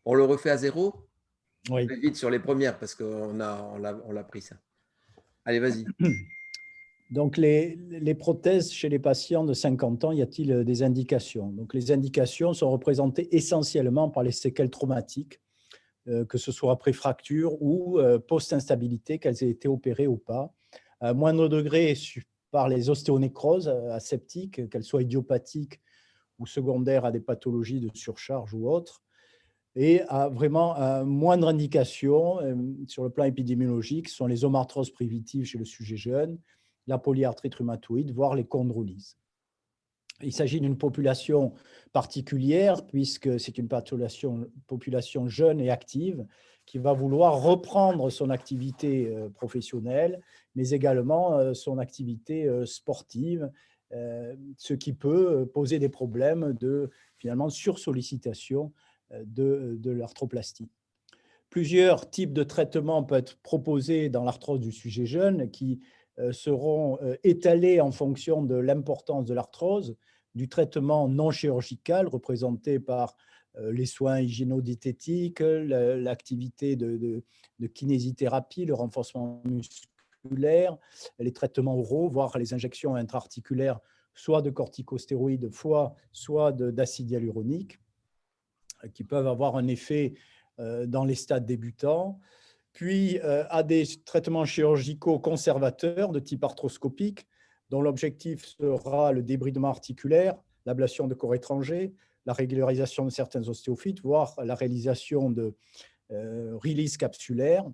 On le refait à zéro. On Oui. fait vite sur les premières parce on l'a pris ça. Allez, vas-y. Donc, les prothèses chez les patients de 50 ans, y a-t-il des indications? Donc, les indications sont représentées essentiellement par les séquelles traumatiques, que ce soit après fracture ou post-instabilité, qu'elles aient été opérées ou pas. À moindre degré, par les ostéonécroses aseptiques, qu'elles soient idiopathiques ou secondaires à des pathologies de surcharge ou autres. Et à vraiment moindre indication sur le plan épidémiologique sont les omarthroses primitives chez le sujet jeune, la polyarthrite rhumatoïde, voire les chondrolyses. Il s'agit d'une population particulière puisque c'est une population jeune et active qui va vouloir reprendre son activité professionnelle, mais également son activité sportive, ce qui peut poser des problèmes de finalement sursollicitation de l'arthroplastie. Plusieurs types de traitements peuvent être proposés dans l'arthrose du sujet jeune qui seront étalés en fonction de l'importance de l'arthrose, du traitement non chirurgical représenté par les soins hygiéno-diététiques, l'activité de kinésithérapie, le renforcement musculaire, les traitements oraux, voire les injections intra-articulaires, soit de corticostéroïdes, soit d'acide hyaluronique, qui peuvent avoir un effet dans les stades débutants, puis à des traitements chirurgicaux conservateurs de type arthroscopique, dont l'objectif sera le débridement articulaire, l'ablation de corps étrangers, la régularisation de certains ostéophytes, voire la réalisation de release capsulaires,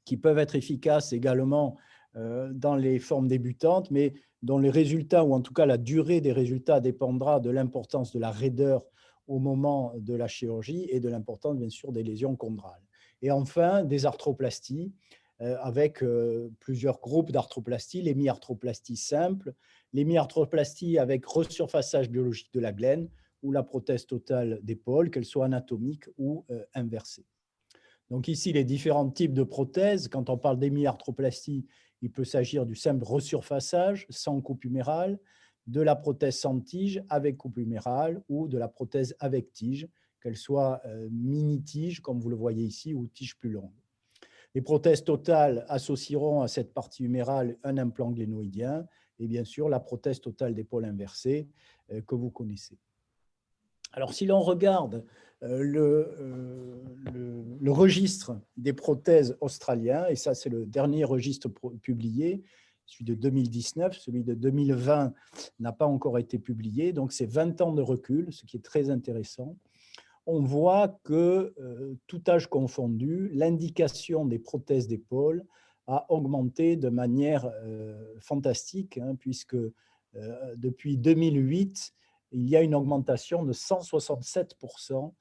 qui peuvent être efficaces également dans les formes débutantes, mais dont les résultats, ou en tout cas la durée des résultats, dépendra de l'importance de la raideur au moment de la chirurgie et de l'importance, bien sûr, des lésions chondrales. Et enfin, des arthroplasties, avec plusieurs groupes d'arthroplasties, l'hémiarthroplastie simple, l'hémiarthroplastie avec resurfaçage biologique de la glène, ou la prothèse totale d'épaule, qu'elle soit anatomique ou inversée. Donc ici, les différents types de prothèses, quand on parle d'hémiarthroplastie, il peut s'agir du simple resurfaçage sans coupe humérale, de la prothèse sans tige avec coupe humérale ou de la prothèse avec tige, qu'elle soit mini-tige, comme vous le voyez ici, ou tige plus longue. Les prothèses totales associeront à cette partie humérale un implant glénoïdien et bien sûr la prothèse totale d'épaule inversée que vous connaissez. Alors, si l'on regarde le registre des prothèses australiens, et ça, c'est le dernier registre publié, celui de 2019, celui de 2020 n'a pas encore été publié, donc c'est 20 ans de recul, ce qui est très intéressant. On voit que, tout âge confondu, l'indication des prothèses d'épaule a augmenté de manière fantastique, hein, puisque depuis 2008, il y a une augmentation de 167%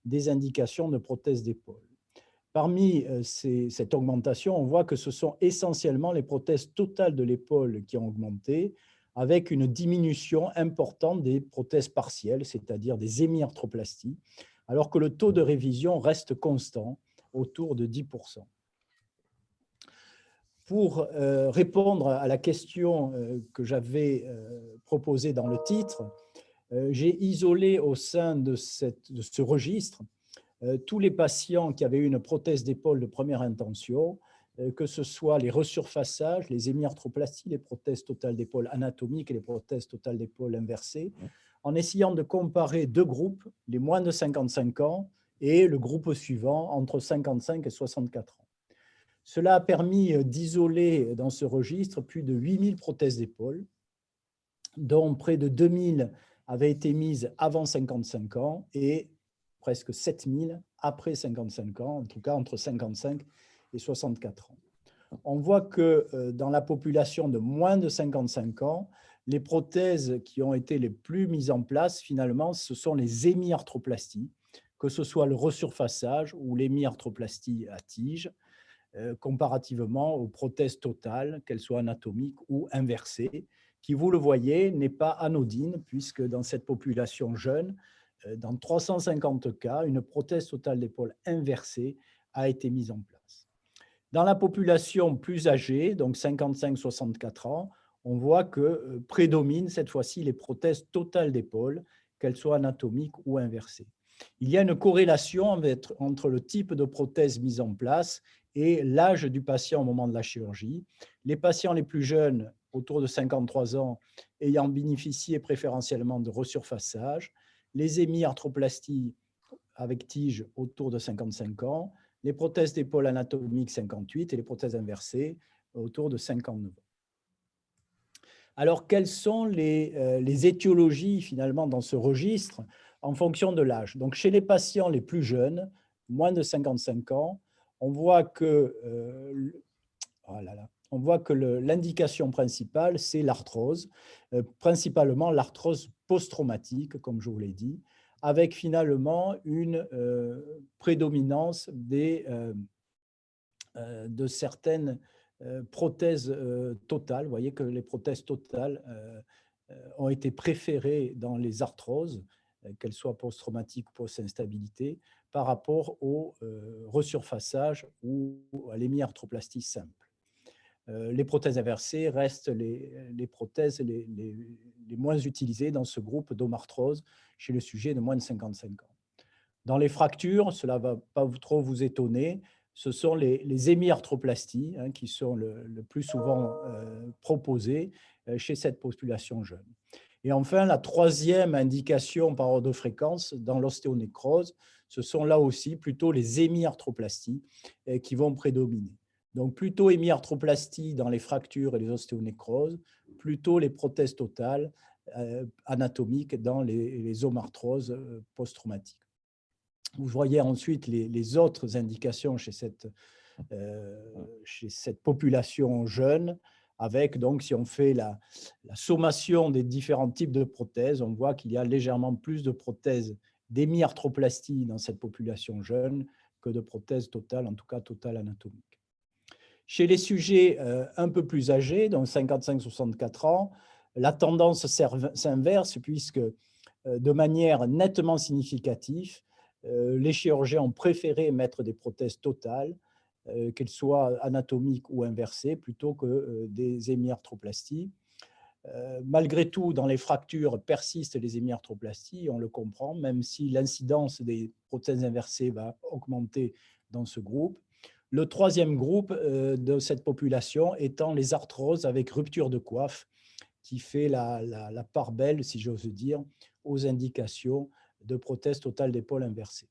des indications de prothèses d'épaule. Parmi cette augmentation, on voit que ce sont essentiellement les prothèses totales de l'épaule qui ont augmenté, avec une diminution importante des prothèses partielles, c'est-à-dire des hémiarthroplasties, alors que le taux de révision reste constant, autour de 10%. Pour répondre à la question que j'avais proposée dans le titre, j'ai isolé au sein de ce registre tous les patients qui avaient eu une prothèse d'épaule de première intention, que ce soit les resurfaçages, les hémiarthroplasties, les prothèses totales d'épaule anatomiques et les prothèses totales d'épaule inversées, en essayant de comparer deux groupes, les moins de 55 ans et le groupe suivant, entre 55 et 64 ans. Cela a permis d'isoler dans ce registre plus de 8000 prothèses d'épaule, dont près de 2000 avaient été mises avant 55 ans et presque 7000 après 55 ans, en tout cas entre 55 et 64 ans. On voit que dans la population de moins de 55 ans, les prothèses qui ont été les plus mises en place, finalement, ce sont les hémiarthroplasties, que ce soit le resurfaçage ou l'hémiarthroplastie à tige, comparativement aux prothèses totales, qu'elles soient anatomiques ou inversées, qui, vous le voyez, n'est pas anodine, puisque dans cette population jeune, dans 350 cas, une prothèse totale d'épaule inversée a été mise en place. Dans la population plus âgée, donc 55-64 ans, on voit que prédominent cette fois-ci les prothèses totales d'épaule, qu'elles soient anatomiques ou inversées. Il y a une corrélation entre le type de prothèse mise en place et l'âge du patient au moment de la chirurgie. Les patients les plus jeunes, autour de 53 ans, ayant bénéficié préférentiellement de resurfaçage, les hémiarthroplasties avec tige autour de 55 ans, les prothèses d'épaule anatomiques 58 et les prothèses inversées autour de 59 ans. Alors, quelles sont les étiologies finalement dans ce registre en fonction de l'âge? Donc, chez les patients les plus jeunes, moins de 55 ans, on voit que, l'indication principale, c'est l'arthrose, principalement l'arthrose post-traumatique, comme je vous l'ai dit, avec finalement une prédominance de certaines prothèses totales. Vous voyez que les prothèses totales ont été préférées dans les arthroses, qu'elles soient post-traumatiques ou post-instabilité, par rapport au resurfaçage ou à l'hémiarthroplastie simple. Les prothèses inversées restent les prothèses les moins utilisées dans ce groupe d'homarthrose chez le sujet de moins de 55 ans. Dans les fractures, cela ne va pas trop vous étonner, ce sont les hémiarthroplasties qui sont le plus souvent proposées chez cette population jeune. Et enfin, la troisième indication par ordre de fréquence dans l'ostéonécrose, ce sont là aussi plutôt les hémiarthroplasties qui vont prédominer. Donc plutôt hémiarthroplastie dans les fractures et les ostéonécroses, plutôt les prothèses totales anatomiques dans les homarthroses post-traumatiques. Vous voyez ensuite les autres indications chez cette population jeune, avec donc, si on fait la sommation des différents types de prothèses, on voit qu'il y a légèrement plus de prothèses d'hémiarthroplastie dans cette population jeune que de prothèses totales, en tout cas totales anatomiques. Chez les sujets un peu plus âgés, donc 55-64 ans, la tendance s'inverse puisque de manière nettement significative, les chirurgiens ont préféré mettre des prothèses totales, qu'elles soient anatomiques ou inversées, plutôt que des hémiarthroplasties. Malgré tout, dans les fractures persistent les hémiarthroplasties, on le comprend, même si l'incidence des prothèses inversées va augmenter dans ce groupe. Le troisième groupe de cette population étant les arthroses avec rupture de coiffe, qui fait la part belle, si j'ose dire, aux indications de prothèses totales d'épaule inversées.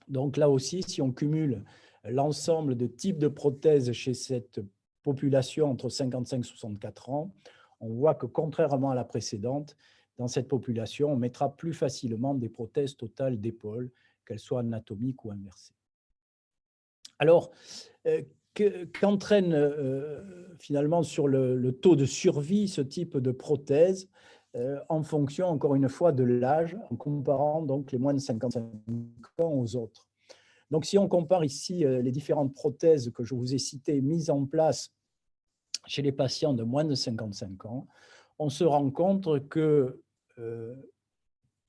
Donc là aussi, si on cumule l'ensemble de types de prothèses chez cette population entre 55 et 64 ans, on voit que contrairement à la précédente, dans cette population, on mettra plus facilement des prothèses totales d'épaule, qu'elles soient anatomiques ou inversées. Alors, qu'entraîne finalement sur le taux de survie ce type de prothèse en fonction, encore une fois, de l'âge, en comparant donc les moins de 55 ans aux autres. Donc, si on compare ici les différentes prothèses que je vous ai citées mises en place chez les patients de moins de 55 ans, on se rend compte que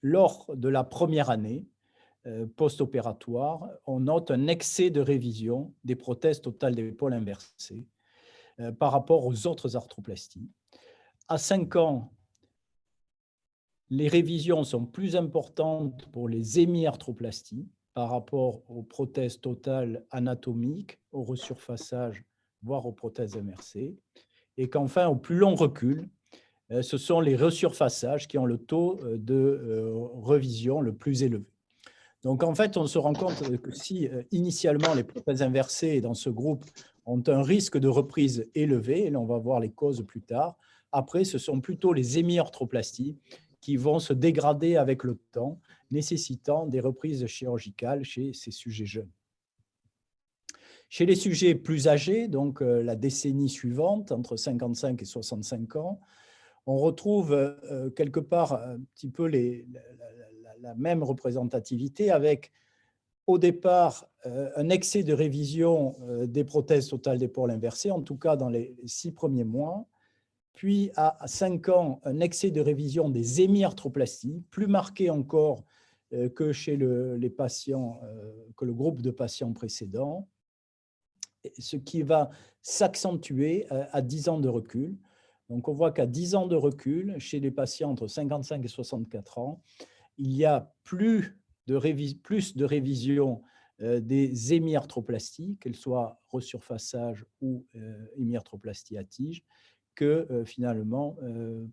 lors de la première année post-opératoire, on note un excès de révision des prothèses totales d'épaule inversées par rapport aux autres arthroplasties. À 5 ans, les révisions sont plus importantes pour les hémiarthroplasties par rapport aux prothèses totales anatomiques, au resurfaçage, voire aux prothèses inversées. Et qu'enfin, au plus long recul, ce sont les resurfaçages qui ont le taux de révision le plus élevé. Donc, en fait, on se rend compte que si initialement les prothèses inversées dans ce groupe ont un risque de reprise élevé, et on va voir les causes plus tard, après, ce sont plutôt les hémiarthroplasties qui vont se dégrader avec le temps, nécessitant des reprises chirurgicales chez ces sujets jeunes. Chez les sujets plus âgés, donc la décennie suivante, entre 55 et 65 ans, on retrouve quelque part un petit peu la même représentativité avec, au départ, un excès de révision des prothèses totales d'épaule inversées, en tout cas dans les 6 premiers mois, puis à 5 ans, un excès de révision des hémiarthroplasties, plus marqué encore que chez les patients, que le groupe de patients précédents, ce qui va s'accentuer à 10 ans de recul. Donc, on voit qu'à 10 ans de recul, chez les patients entre 55 et 64 ans, il y a plus plus de révision des hémiarthroplasties, qu'elles soient resurfaçage ou hémiarthroplastie à tige, que finalement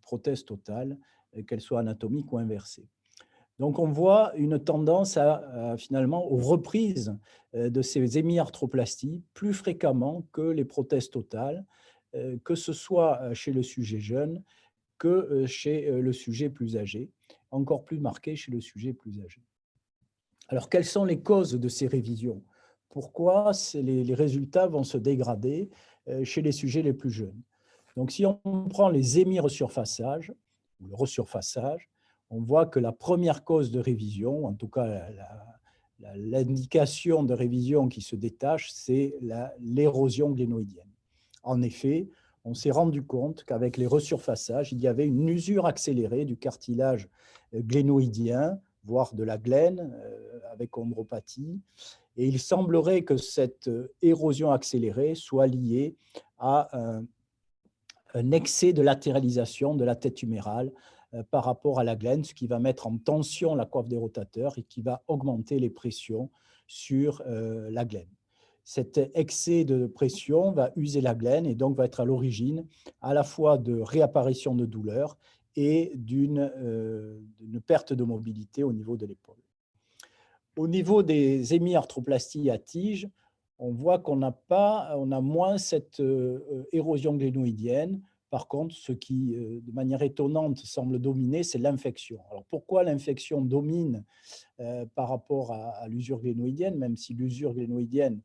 prothèse totale, qu'elle soit anatomique ou inversée. Donc on voit une tendance finalement aux reprises de ces hémiarthroplasties plus fréquemment que les prothèses totales, que ce soit chez le sujet jeune que chez le sujet plus âgé, encore plus marqué chez le sujet plus âgé. Alors, quelles sont les causes de ces révisions? Pourquoi les résultats vont se dégrader chez les sujets les plus jeunes? Donc, si on prend les hémiresurfaçages, ou le resurfaçage, on voit que la première cause de révision, en tout cas l'indication de révision qui se détache, c'est l'érosion glénoïdienne. En effet, on s'est rendu compte qu'avec les resurfaçages, il y avait une usure accélérée du cartilage glénoïdien, voire de la glène, avec chondropathie. Et il semblerait que cette érosion accélérée soit liée à un excès de latéralisation de la tête humérale par rapport à la glène, ce qui va mettre en tension la coiffe des rotateurs et qui va augmenter les pressions sur la glène. Cet excès de pression va user la glène et donc va être à l'origine à la fois de réapparition de douleur et d'une perte de mobilité au niveau de l'épaule. Au niveau des hémiarthroplasties à tige, on voit qu'on a moins cette érosion glénoïdienne. Par contre, ce qui, de manière étonnante, semble dominer, c'est l'infection. Alors, pourquoi l'infection domine par rapport à l'usure glénoïdienne, même si l'usure glénoïdienne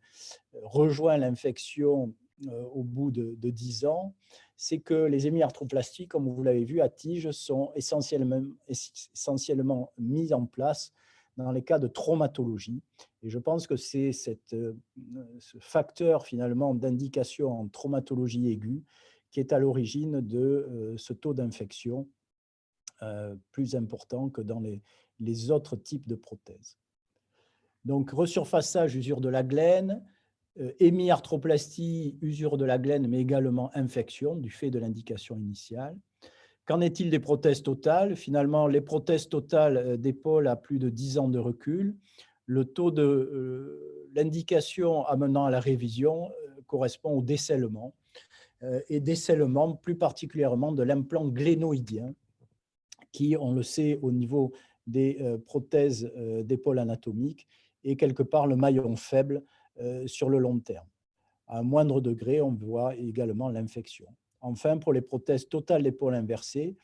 rejoint l'infection au bout de 10 ans, c'est que les hémiarthroplasties, comme vous l'avez vu, à tige, sont essentiellement mises en place dans les cas de traumatologie. Et je pense que c'est ce facteur finalement d'indication en traumatologie aiguë qui est à l'origine de ce taux d'infection plus important que dans les autres types de prothèses. Donc, resurfaçage, usure de la glène, hémiarthroplastie, usure de la glène, mais également infection du fait de l'indication initiale. Qu'en est-il des prothèses totales? Finalement, les prothèses totales d'épaule à plus de 10 ans de recul, le taux de l'indication amenant à la révision correspond au décèlement, et décèlement plus particulièrement de l'implant glénoïdien, qui, on le sait, au niveau des prothèses d'épaule anatomique, est quelque part le maillon faible sur le long terme. À un moindre degré, on voit également l'infection. Enfin, pour les prothèses totales d'épaule inversées,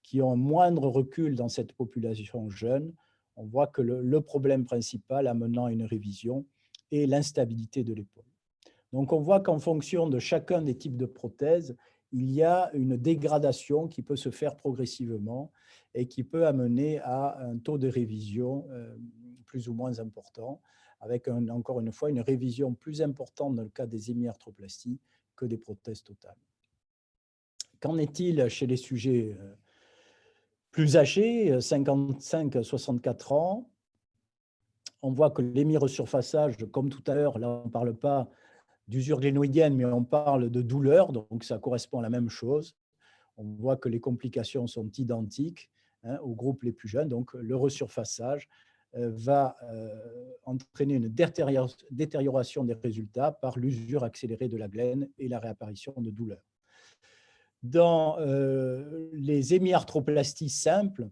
qui ont un moindre recul dans cette population jeune, on voit que le problème principal amenant à une révision est l'instabilité de l'épaule. Donc, on voit qu'en fonction de chacun des types de prothèses, il y a une dégradation qui peut se faire progressivement et qui peut amener à un taux de révision plus ou moins important, avec encore une fois une révision plus importante dans le cas des hémiarthroplasties que des prothèses totales. Qu'en est-il chez les sujets plus âgés, 55-64 ans? On voit que l'hémiresurfaçage, comme tout à l'heure, là on ne parle pas d'usure glénoïdienne, mais on parle de douleur, donc ça correspond à la même chose. On voit que les complications sont identiques aux groupes les plus jeunes, donc le resurfaçage va entraîner une détérioration des résultats par l'usure accélérée de la glène et la réapparition de douleurs. Dans les hémiarthroplasties simples,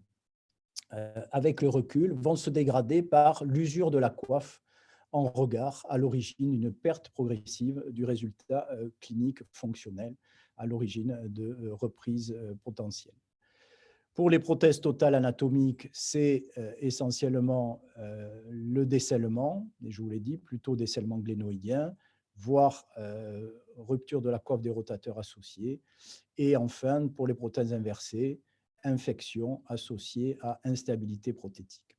avec le recul, vont se dégrader par l'usure de la coiffe en regard, à l'origine d'une perte progressive du résultat clinique fonctionnel, à l'origine de reprises potentielles. Pour les prothèses totales anatomiques, c'est essentiellement le décèlement, et je vous l'ai dit, plutôt décèlement glénoïdien, voire rupture de la coiffe des rotateurs associés. Et enfin, pour les prothèses inversées, infection associée à instabilité prothétique.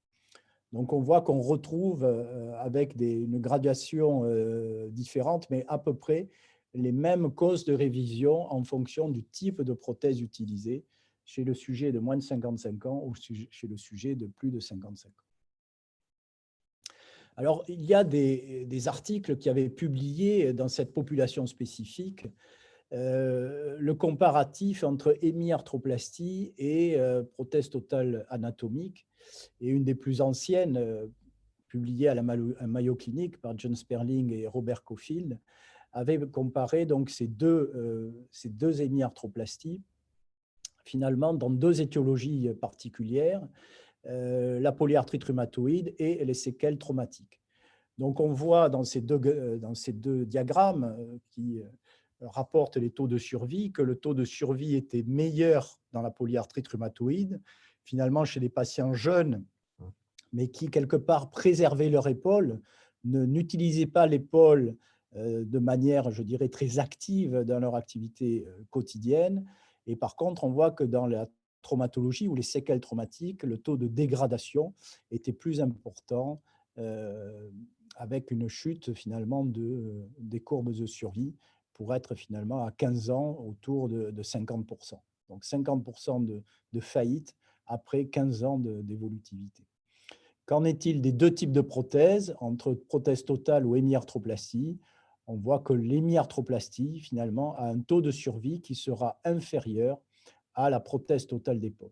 Donc, on voit qu'on retrouve avec une graduation différente, mais à peu près les mêmes causes de révision en fonction du type de prothèse utilisée chez le sujet de moins de 55 ans ou chez le sujet de plus de 55 ans. Alors, il y a des articles qui avaient publié dans cette population spécifique le comparatif entre hémiarthroplastie et prothèse totale anatomique. Et une des plus anciennes, publié à la Mayo Clinic par John Sperling et Robert Caulfield, avait comparé donc ces deux hémiarthroplasties, finalement, dans deux étiologies particulières, la polyarthrite rhumatoïde et les séquelles traumatiques. Donc, on voit dans ces deux diagrammes qui rapportent les taux de survie que le taux de survie était meilleur dans la polyarthrite rhumatoïde, finalement chez les patients jeunes, mais qui, quelque part, préservaient leur épaule, n'utilisaient pas l'épaule de manière, je dirais, très active dans leur activité quotidienne. Et par contre, on voit que dans la traumatologie ou les séquelles traumatiques, le taux de dégradation était plus important, avec une chute finalement des courbes de survie pour être finalement à 15 ans autour de 50%. Donc 50% de faillite après 15 ans d'évolutivité. Qu'en est-il des deux types de prothèses, entre prothèse totale ou hémiarthroplastie? On voit que l'hémiarthroplastie, finalement, a un taux de survie qui sera inférieur à la prothèse totale d'épaule.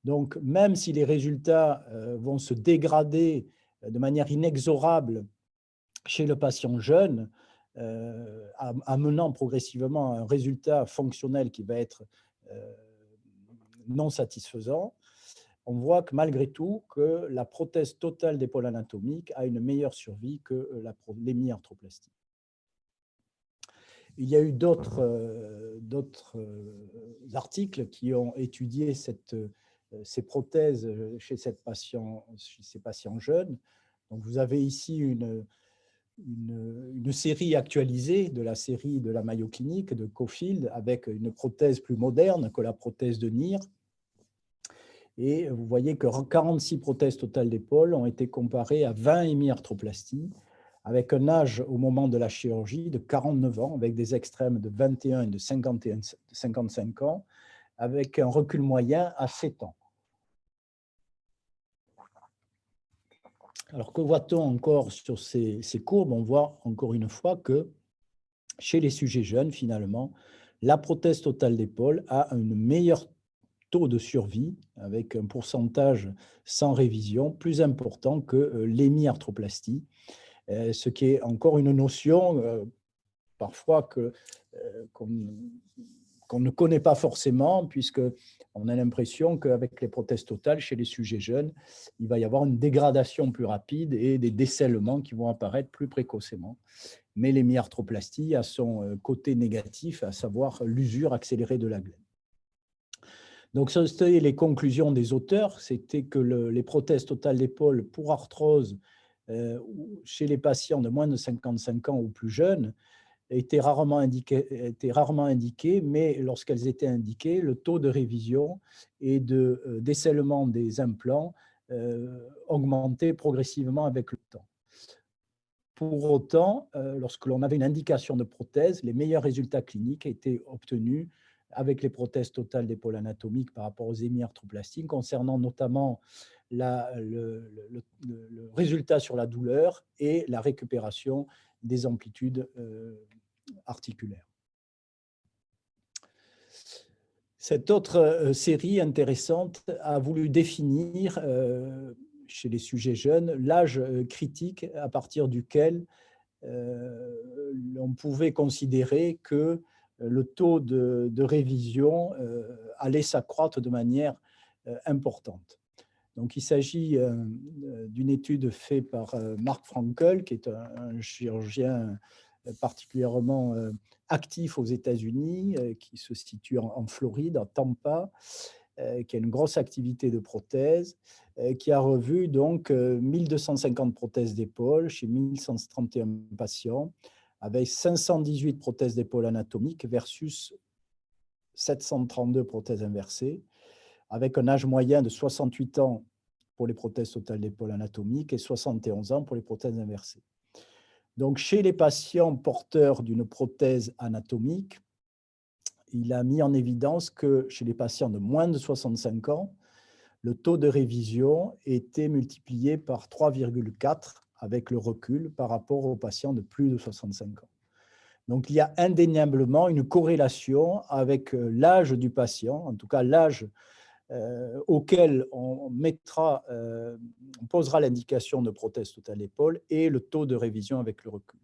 Donc, même si les résultats vont se dégrader de manière inexorable chez le patient jeune, amenant progressivement à un résultat fonctionnel qui va être non satisfaisant, on voit que malgré tout, que la prothèse totale d'épaule anatomique a une meilleure survie que l'hémiarthroplastie. Il y a eu d'autres articles qui ont étudié ces prothèses chez ces patients jeunes. Donc, vous avez ici une série actualisée de la série de la Mayo Clinic de Caulfield avec une prothèse plus moderne que la prothèse de NIR. Et vous voyez que 46 prothèses totales d'épaule ont été comparées à 20 hémiarthroplasties, avec un âge au moment de la chirurgie de 49 ans, avec des extrêmes de 21 et de 55 ans, avec un recul moyen à 7 ans. Alors, que voit-on encore sur ces courbes? On voit encore une fois que chez les sujets jeunes, finalement, la prothèse totale d'épaule a un meilleur taux de survie, avec un pourcentage sans révision plus important que l'hémiarthroplastie, ce qui est encore une notion parfois qu'on ne connaît pas forcément, puisqu'on a l'impression qu'avec les prothèses totales, chez les sujets jeunes, il va y avoir une dégradation plus rapide et des décellements qui vont apparaître plus précocement. Mais l'hémiarthroplastie a son côté négatif, à savoir l'usure accélérée de la glaine. Donc, c'était les conclusions des auteurs, c'était que les prothèses totales d'épaule pour arthrose chez les patients de moins de 55 ans ou plus jeunes étaient rarement indiquées, mais lorsqu'elles étaient indiquées, le taux de révision et de décèlement des implants augmentait progressivement avec le temps. Pour autant, lorsque l'on avait une indication de prothèse, les meilleurs résultats cliniques étaient obtenus avec les prothèses totales d'épaule anatomique par rapport aux hémiarthroplasties, concernant notamment le résultat sur la douleur et la récupération des amplitudes articulaires. Cette autre série intéressante a voulu définir, chez les sujets jeunes, l'âge critique à partir duquel on pouvait considérer que le taux de révision allait s'accroître de manière importante. Donc, il s'agit d'une étude faite par Mark Frankel, qui est un chirurgien particulièrement actif aux États-Unis, qui se situe en Floride, à Tampa, qui a une grosse activité de prothèses, qui a revu donc 1250 prothèses d'épaule chez 1131 patients, avec 518 prothèses d'épaule anatomiques versus 732 prothèses inversées, avec un âge moyen de 68 ans pour les prothèses totales d'épaule anatomiques et 71 ans pour les prothèses inversées. Donc, chez les patients porteurs d'une prothèse anatomique, il a mis en évidence que chez les patients de moins de 65 ans, le taux de révision était multiplié par 3,4 avec le recul par rapport aux patients de plus de 65 ans. Donc, il y a indéniablement une corrélation avec l'âge du patient, en tout cas l'âge auquel on posera l'indication de prothèse totale d'épaule et le taux de révision avec le recul.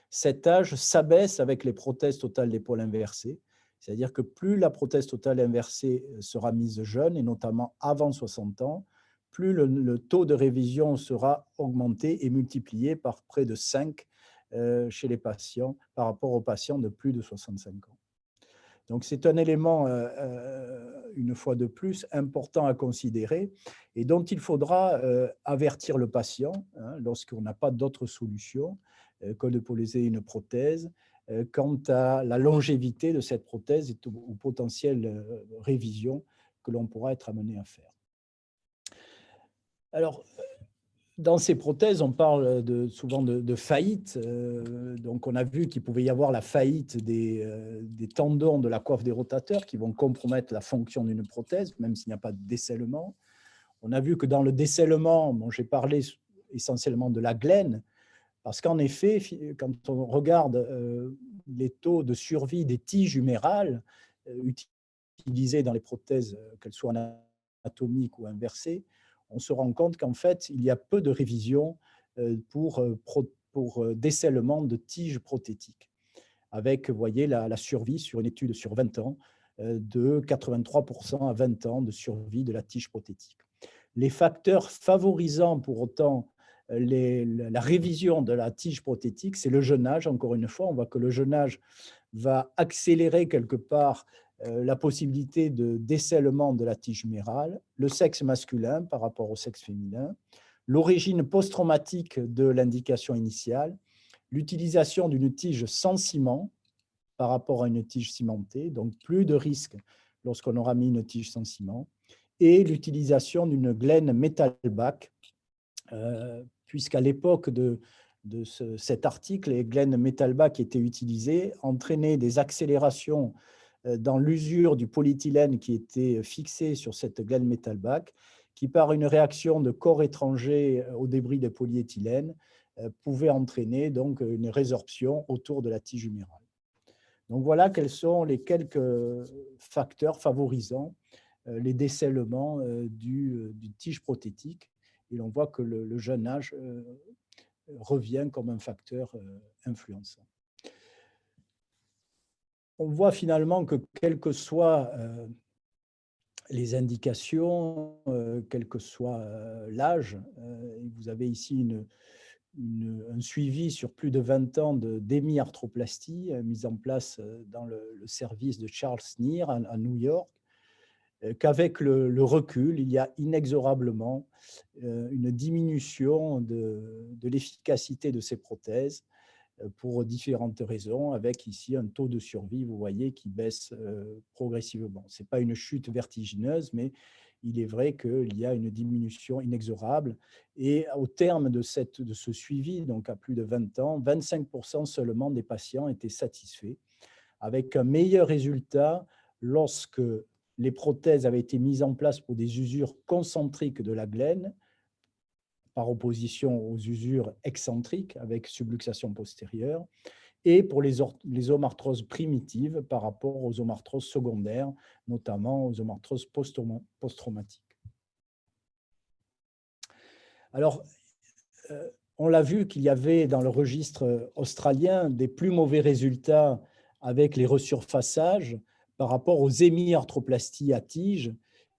Cet âge s'abaisse avec les prothèses totales d'épaule inversées, c'est-à-dire que plus la prothèse totale inversée sera mise jeune, et notamment avant 60 ans, plus le taux de révision sera augmenté et multiplié par près de 5 chez les patients par rapport aux patients de plus de 65 ans. Donc, c'est un élément, une fois de plus, important à considérer et dont il faudra avertir le patient lorsqu'on n'a pas d'autre solution que de poser une prothèse quant à la longévité de cette prothèse et aux potentielles révisions que l'on pourra être amené à faire. Alors, dans ces prothèses, on parle souvent de faillite. Donc, on a vu qu'il pouvait y avoir la faillite des tendons de la coiffe des rotateurs qui vont compromettre la fonction d'une prothèse, même s'il n'y a pas de décèlement. On a vu que dans le décèlement, j'ai parlé essentiellement de la glène, parce qu'en effet, quand on regarde les taux de survie des tiges humérales utilisées dans les prothèses, qu'elles soient anatomiques ou inversées, on se rend compte qu'en fait, il y a peu de révisions pour décèlement de tiges prothétiques, avec, vous voyez, la survie sur une étude sur 20 ans, de 83% à 20 ans de survie de la tige prothétique. Les facteurs favorisant pour autant la révision de la tige prothétique, c'est le jeune âge. Encore une fois, on voit que le jeune âge va accélérer quelque part la possibilité de décèlement de la tige humérale, le sexe masculin par rapport au sexe féminin, l'origine post-traumatique de l'indication initiale, l'utilisation d'une tige sans ciment par rapport à une tige cimentée, donc plus de risque lorsqu'on aura mis une tige sans ciment, et l'utilisation d'une glène metalback, puisqu'à l'époque de cet article, les glènes metalback étaient utilisées, entraînaient des accélérations dans l'usure du polyéthylène qui était fixé sur cette glène metalback, qui par une réaction de corps étrangers au débris de polyéthylène pouvait entraîner donc une résorption autour de la tige humérale. Donc voilà quels sont les quelques facteurs favorisant les décèlements du tige prothétique. Et l'on voit que le jeune âge revient comme un facteur influençant. On voit finalement que quelles que soient les indications, quel que soit l'âge, vous avez ici un suivi sur plus de 20 ans d'hémiarthroplastie mise en place dans le service de Charles Sneer à New York, qu'avec le recul, il y a inexorablement une diminution de l'efficacité de ces prothèses pour différentes raisons, avec ici un taux de survie, vous voyez, qui baisse progressivement. Ce n'est pas une chute vertigineuse, mais il est vrai qu'il y a une diminution inexorable. Et au terme de ce suivi, donc à plus de 20 ans, 25% seulement des patients étaient satisfaits, avec un meilleur résultat lorsque les prothèses avaient été mises en place pour des usures concentriques de la glène, par opposition aux usures excentriques avec subluxation postérieure, et pour les omarthroses primitives par rapport aux omarthroses secondaires, notamment aux omarthroses post-traumatiques. Alors, on l'a vu qu'il y avait dans le registre australien des plus mauvais résultats avec les resurfaçages par rapport aux hémiarthroplasties à tige.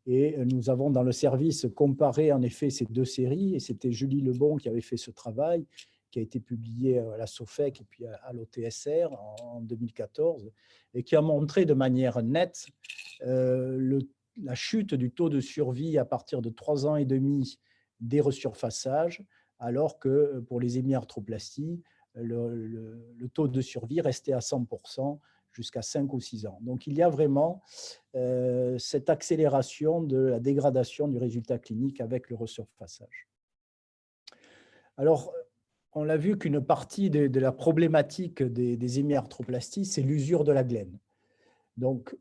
Et nous avons dans le service comparé en effet ces deux séries, et c'était Julie Lebon qui avait fait ce travail, qui a été publié à la SOFEC et puis à l'OTSR en 2014, et qui a montré de manière nette la chute du taux de survie à partir de 3 ans et demi des resurfaçages, alors que pour les hémiarthroplasties, le taux de survie restait à 100% jusqu'à 5 ou 6 ans. Donc, il y a vraiment cette accélération de la dégradation du résultat clinique avec le resurfaçage. Alors, on l'a vu qu'une partie de la problématique des hémiarthroplasties, c'est l'usure de la glène. Donc,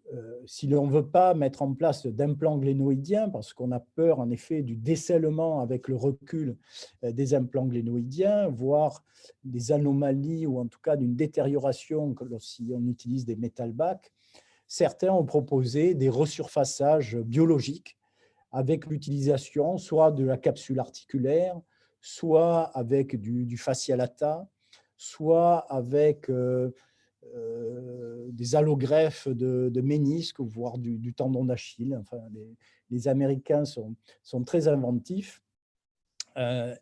si l'on ne veut pas mettre en place d'implants glénoïdiens, parce qu'on a peur en effet du décèlement avec le recul des implants glénoïdiens, voire des anomalies ou en tout cas d'une détérioration si on utilise des metalbacks, certains ont proposé des resurfaçages biologiques avec l'utilisation soit de la capsule articulaire, soit avec du fascialata, soit avec des allogreffes de ménisque, voire du tendon d'Achille. Enfin, les Américains sont très inventifs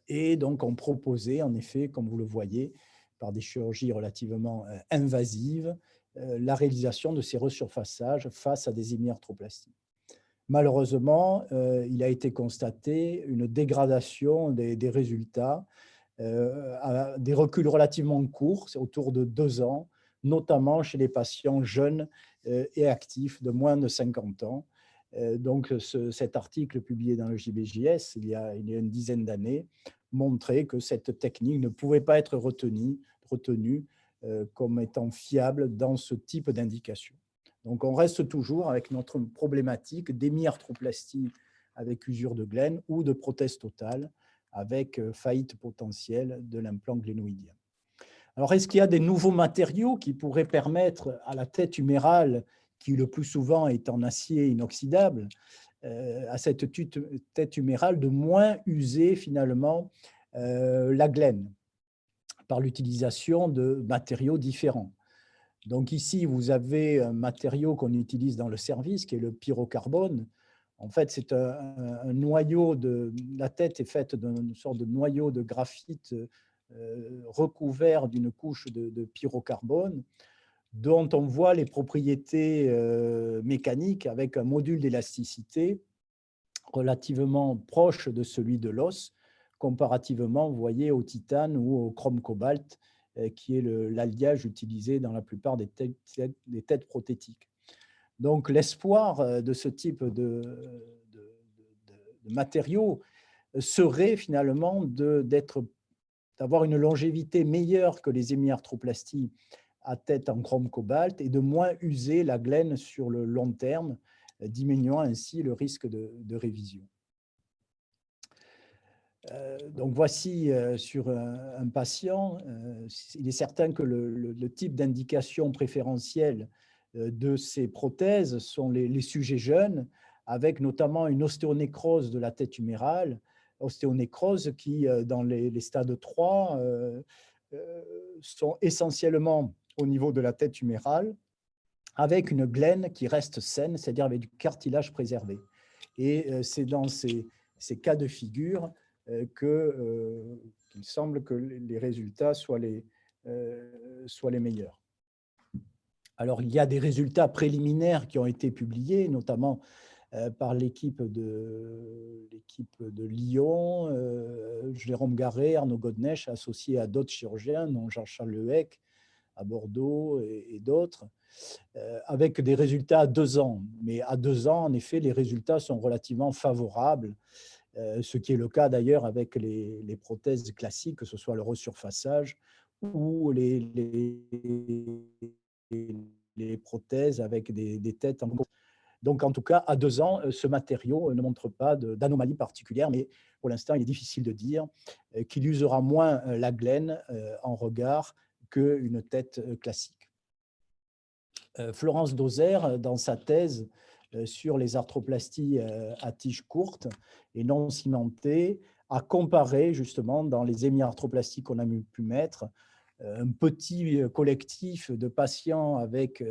et donc ont proposé, en effet, comme vous le voyez, par des chirurgies relativement invasives, la réalisation de ces resurfaçages face à des hémiarthroplasties. Malheureusement, il a été constaté une dégradation des résultats à des reculs relativement courts, c'est autour de 2 ans, notamment chez les patients jeunes et actifs de moins de 50 ans. Donc, cet article publié dans le JBJS il y a une dizaine d'années montrait que cette technique ne pouvait pas être retenue comme étant fiable dans ce type d'indication. Donc, on reste toujours avec notre problématique d'hémiarthroplastie avec usure de glène ou de prothèse totale avec faillite potentielle de l'implant glénoïdien. Alors, est-ce qu'il y a des nouveaux matériaux qui pourraient permettre à la tête humérale, qui le plus souvent est en acier inoxydable, à cette tête humérale de moins user finalement la glène par l'utilisation de matériaux différents? Donc ici, vous avez un matériau qu'on utilise dans le service, qui est le pyrocarbone. En fait, c'est un noyau la tête est faite d'une sorte de noyau de graphite recouvert d'une couche de pyrocarbone, dont on voit les propriétés mécaniques avec un module d'élasticité relativement proche de celui de l'os, comparativement, vous voyez, au titane ou au chrome cobalt, qui est l'alliage utilisé dans la plupart des têtes prothétiques. Donc, l'espoir de ce type de matériaux serait finalement d'avoir une longévité meilleure que les hémiarthroplasties à tête en chrome cobalt et de moins user la glène sur le long terme, diminuant ainsi le risque de révision. Donc voici sur un patient, il est certain que le type d'indication préférentielle de ces prothèses sont les sujets jeunes, avec notamment une ostéonécrose de la tête humérale, ostéonécrose qui, dans les stades 3, sont essentiellement au niveau de la tête humérale, avec une glène qui reste saine, c'est-à-dire avec du cartilage préservé. Et c'est dans ces cas de figure qu'il semble que les résultats soient les meilleurs. Alors, il y a des résultats préliminaires qui ont été publiés, notamment par l'équipe de Lyon, Jérôme Garret, Arnaud Godnech, associé à d'autres chirurgiens, dont Jean-Charles Lehec à Bordeaux et d'autres, avec des résultats à 2 ans. Mais à 2 ans, en effet, les résultats sont relativement favorables, ce qui est le cas d'ailleurs avec les prothèses classiques, que ce soit le resurfaçage ou les prothèses avec des têtes en... Donc, en tout cas, à 2 ans, ce matériau ne montre pas d'anomalie particulière, mais pour l'instant, il est difficile de dire qu'il usera moins la glène en regard qu'une tête classique. Florence Dauzer, dans sa thèse sur les arthroplasties à tiges courtes et non cimentées, a comparé justement dans les hémiarthroplasties qu'on a pu mettre un petit collectif de patients avec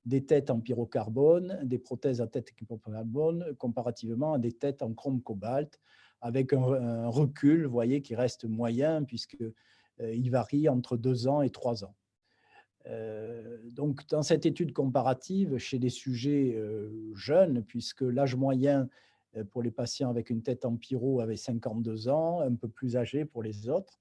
des têtes en pyrocarbone, des prothèses à tête en pyrocarbone, comparativement à des têtes en chrome cobalt, avec un recul, vous voyez, qui reste moyen, puisqu'il varie entre 2 ans et 3 ans. Donc, dans cette étude comparative, chez des sujets jeunes, puisque l'âge moyen pour les patients avec une tête en pyro avait 52 ans, un peu plus âgés pour les autres,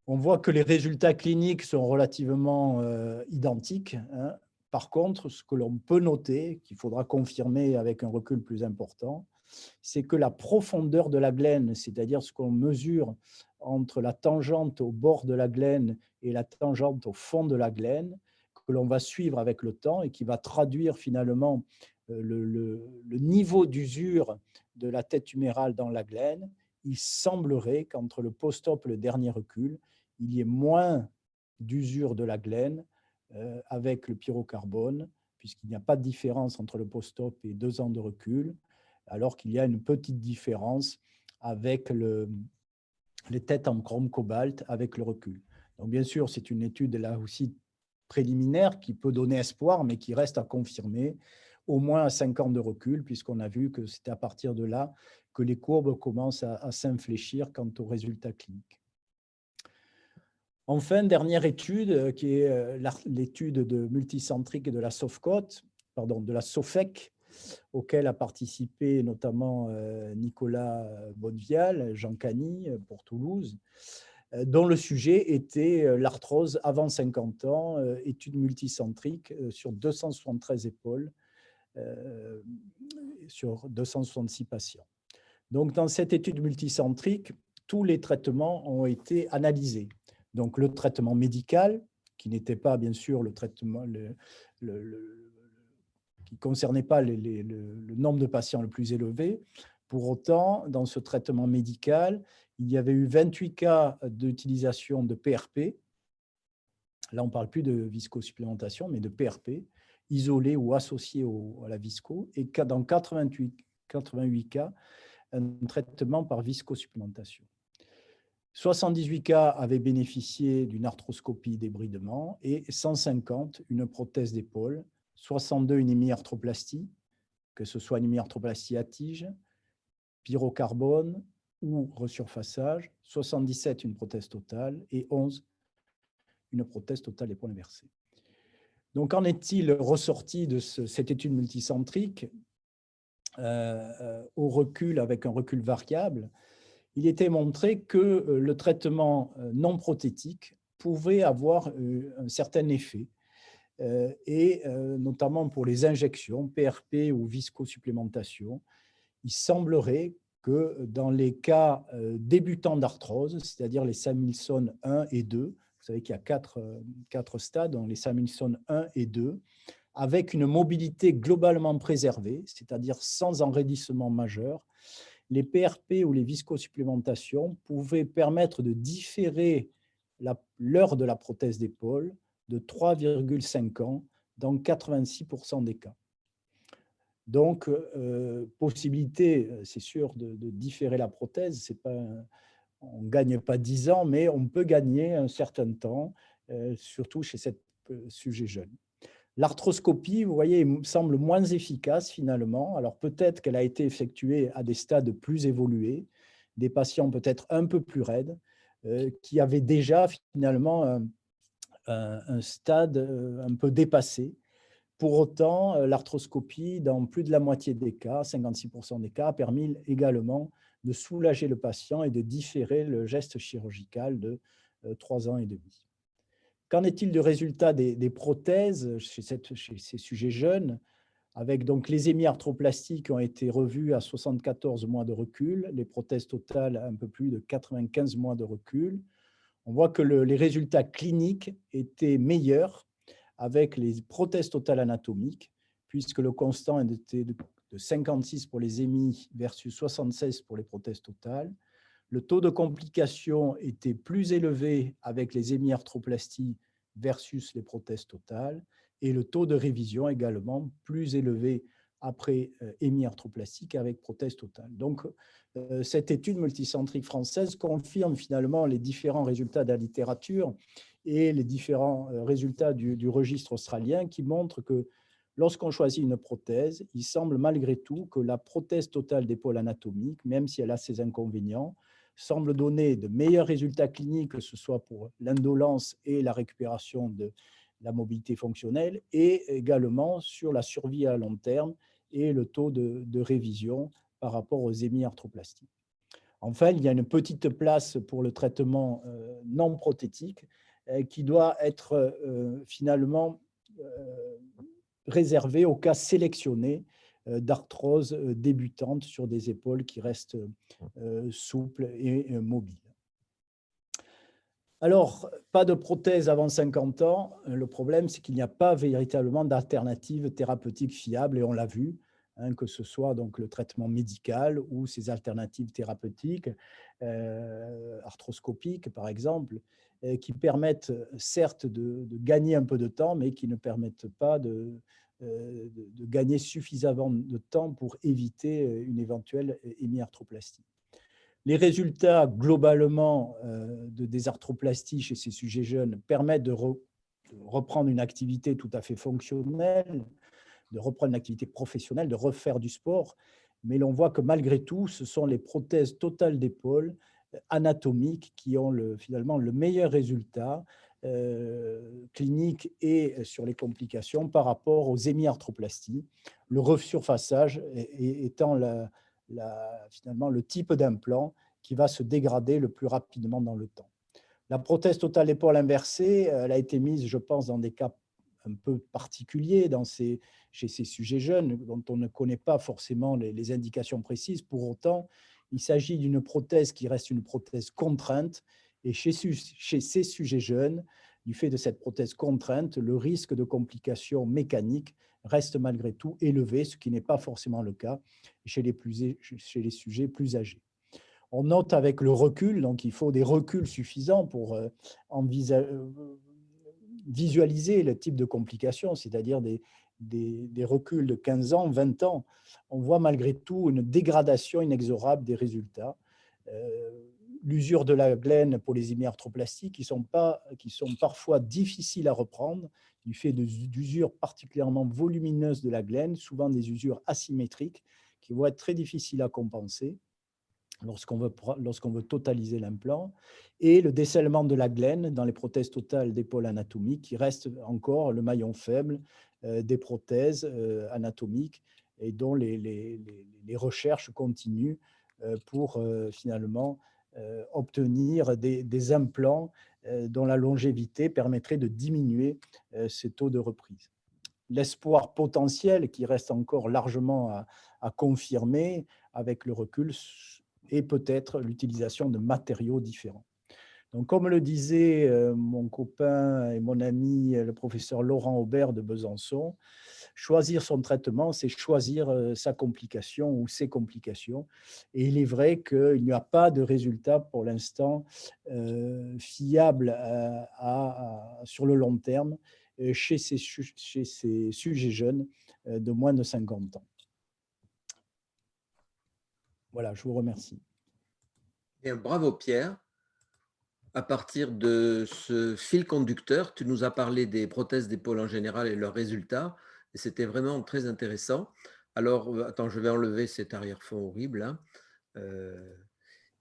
on voit que les résultats cliniques sont relativement identiques. Hein. Par contre, ce que l'on peut noter, qu'il faudra confirmer avec un recul plus important, c'est que la profondeur de la glène, c'est-à-dire ce qu'on mesure entre la tangente au bord de la glène et la tangente au fond de la glène, que l'on va suivre avec le temps et qui va traduire finalement le niveau d'usure de la tête humérale dans la glène, il semblerait qu'entre le post-op et le dernier recul, il y ait moins d'usure de la glène avec le pyrocarbone, puisqu'il n'y a pas de différence entre le post-op et 2 ans de recul, alors qu'il y a une petite différence avec les têtes en chrome cobalt avec le recul. Donc, bien sûr, c'est une étude là aussi préliminaire qui peut donner espoir, mais qui reste à confirmer au moins à 5 ans de recul, puisqu'on a vu que c'était à partir de là que les courbes commencent à s'infléchir quant aux résultats cliniques. Enfin, dernière étude, qui est l'étude de multicentrique de la SOFCOT, pardon, de la SOFEC, auquel a participé notamment Nicolas Bonnevial, Jean Cany pour Toulouse, dont le sujet était l'arthrose avant 50 ans, étude multicentrique sur 273 épaules, sur 266 patients. Donc, dans cette étude multicentrique, tous les traitements ont été analysés. Donc, le traitement médical, qui n'était pas, bien sûr, le traitement qui ne concernait pas le nombre de patients le plus élevé. Pour autant, dans ce traitement médical, il y avait eu 28 cas d'utilisation de PRP. Là, on ne parle plus de viscosupplémentation, mais de PRP, isolé ou associé à la visco, et dans 88 cas, un traitement par viscosupplémentation. 78 cas avaient bénéficié d'une arthroscopie débridement et 150 une prothèse d'épaule, 62 une hémiarthroplastie, que ce soit une hémiarthroplastie à tige, pyrocarbone ou resurfaçage, 77 une prothèse totale et 11 une prothèse totale épaule inversée. Donc, qu'en est-il ressorti de cette étude multicentrique au recul, avec un recul variable? Il était montré que le traitement non prothétique pouvait avoir un certain effet, et notamment pour les injections, PRP ou viscosupplémentation. Il semblerait que dans les cas débutants d'arthrose, c'est-à-dire les Samuelson 1 et 2, vous savez qu'il y a quatre stades, donc les Samuelson 1 et 2, avec une mobilité globalement préservée, c'est-à-dire sans enraidissement majeur, les PRP ou les viscosupplémentations pouvaient permettre de différer l'heure de la prothèse d'épaule de 3,5 ans dans 86% des cas. Donc, possibilité, c'est sûr, de différer la prothèse. C'est pas, on ne gagne pas 10 ans, mais on peut gagner un certain temps, surtout chez ce sujet jeune. L'arthroscopie, vous voyez, semble moins efficace finalement. Alors peut-être qu'elle a été effectuée à des stades plus évolués, des patients peut-être un peu plus raides, qui avaient déjà finalement un stade un peu dépassé. Pour autant, l'arthroscopie, dans plus de la moitié des cas, 56% des cas, a permis également de soulager le patient et de différer le geste chirurgical de 3 ans et demi. Qu'en est-il du résultat des prothèses chez ces sujets jeunes, avec donc les hémiarthroplasties qui ont été revues à 74 mois de recul, les prothèses totales à un peu plus de 95 mois de recul? On voit que les résultats cliniques étaient meilleurs avec les prothèses totales anatomiques, puisque le constant était de 56 pour les hémis versus 76 pour les prothèses totales. Le taux de complications était plus élevé avec les hémiarthroplasties versus les prothèses totales, et le taux de révision également plus élevé après hémiarthroplastie qu'avec prothèse totale. Donc, cette étude multicentrique française confirme finalement les différents résultats de la littérature et les différents résultats du registre australien qui montrent que lorsqu'on choisit une prothèse, il semble malgré tout que la prothèse totale d'épaule anatomique, même si elle a ses inconvénients, semble donner de meilleurs résultats cliniques, que ce soit pour l'indolence et la récupération de la mobilité fonctionnelle, et également sur la survie à long terme et le taux de révision par rapport aux hémiarthroplasties. Enfin, il y a une petite place pour le traitement non prothétique qui doit être finalement réservé aux cas sélectionnés d'arthrose débutante sur des épaules qui restent souples et mobiles. Alors, pas de prothèse avant 50 ans. Le problème, c'est qu'il n'y a pas véritablement d'alternative thérapeutique fiable, et on l'a vu, hein, que ce soit donc le traitement médical ou ces alternatives thérapeutiques, arthroscopiques par exemple, qui permettent certes de gagner un peu de temps, mais qui ne permettent pas de gagner suffisamment de temps pour éviter une éventuelle hémiarthroplastie. Les résultats, globalement, des arthroplasties chez ces sujets jeunes permettent de reprendre une activité tout à fait fonctionnelle, de reprendre une activité professionnelle, de refaire du sport. Mais l'on voit que malgré tout, ce sont les prothèses totales d'épaule anatomiques qui ont finalement le meilleur résultat clinique et sur les complications par rapport aux hémiarthroplasties, le resurfaçage étant finalement le type d'implant qui va se dégrader le plus rapidement dans le temps. La prothèse totale d'épaule inversée, elle a été mise, je pense, dans des cas un peu particuliers chez ces sujets jeunes dont on ne connaît pas forcément les indications précises. Pour autant, il s'agit d'une prothèse qui reste une prothèse contrainte et chez ces sujets jeunes, du fait de cette prothèse contrainte, le risque de complications mécaniques reste malgré tout élevé, ce qui n'est pas forcément le cas chez les sujets plus âgés. On note avec le recul, donc il faut des reculs suffisants pour visualiser le type de complications, c'est-à-dire des reculs de 15 ans, 20 ans. On voit malgré tout une dégradation inexorable des résultats. L'usure de la glène pour les hémiarthroplasties qui sont parfois difficiles à reprendre du fait d'usures particulièrement volumineuses de la glène, souvent des usures asymétriques qui vont être très difficiles à compenser lorsqu'on veut totaliser l'implant, et le décèlement de la glène dans les prothèses totales d'épaule anatomique, qui reste encore le maillon faible des prothèses anatomiques et dont les recherches continuent pour finalement obtenir des implants dont la longévité permettrait de diminuer ces taux de reprise. L'espoir potentiel qui reste encore largement à confirmer avec le recul et peut-être l'utilisation de matériaux différents. Donc, comme le disait mon copain et mon ami, le professeur Laurent Aubert de Besançon, choisir son traitement, c'est choisir sa complication ou ses complications. Et il est vrai qu'il n'y a pas de résultat pour l'instant fiable sur le long terme chez ces sujets jeunes de moins de 50 ans. Voilà, je vous remercie. Bien, bravo Pierre. À partir de ce fil conducteur, tu nous as parlé des prothèses d'épaule en général et leurs résultats. Et c'était vraiment très intéressant. Alors, attends, je vais enlever cet arrière-fond horrible, hein.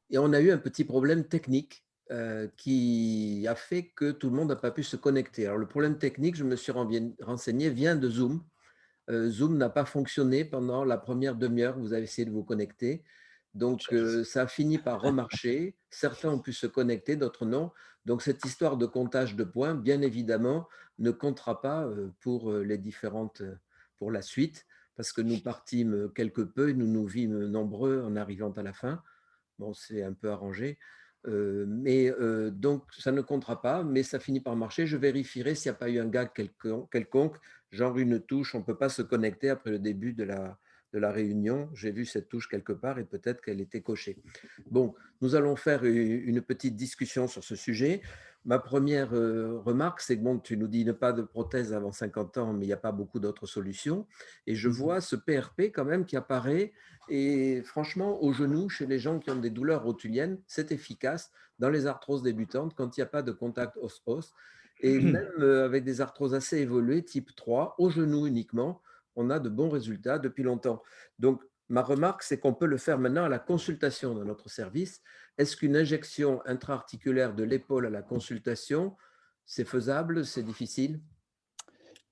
Et on a eu un petit problème technique qui a fait que tout le monde n'a pas pu se connecter. Alors, le problème technique, je me suis renseigné, vient de Zoom. Zoom n'a pas fonctionné pendant la première demi-heure. Vous avez essayé de vous connecter. Donc, ça a fini par remarcher. Certains ont pu se connecter, d'autres non. Donc, cette histoire de comptage de points, bien évidemment, ne comptera pas pour pour la suite, parce que nous partîmes quelque peu et nous nous vîmes nombreux en arrivant à la fin. Bon, c'est un peu arrangé. Donc, ça ne comptera pas, mais ça finit par marcher. Je vérifierai s'il n'y a pas eu un gag quelconque, genre une touche. On ne peut pas se connecter après le début de la réunion. J'ai vu cette touche quelque part et peut-être qu'elle était cochée. Bon, nous allons faire une petite discussion sur ce sujet. Ma première remarque, c'est que bon, tu nous dis ne pas de prothèse avant 50 ans, mais il n'y a pas beaucoup d'autres solutions. Et je vois ce PRP quand même qui apparaît. Et franchement, au genou, chez les gens qui ont des douleurs rotuliennes, c'est efficace dans les arthroses débutantes quand il n'y a pas de contact os-os. Et même avec des arthroses assez évoluées, type 3, au genou uniquement, on a de bons résultats depuis longtemps. Donc, ma remarque, c'est qu'on peut le faire maintenant à la consultation dans notre service. Est-ce qu'une injection intra-articulaire de l'épaule à la consultation, c'est faisable, c'est difficile?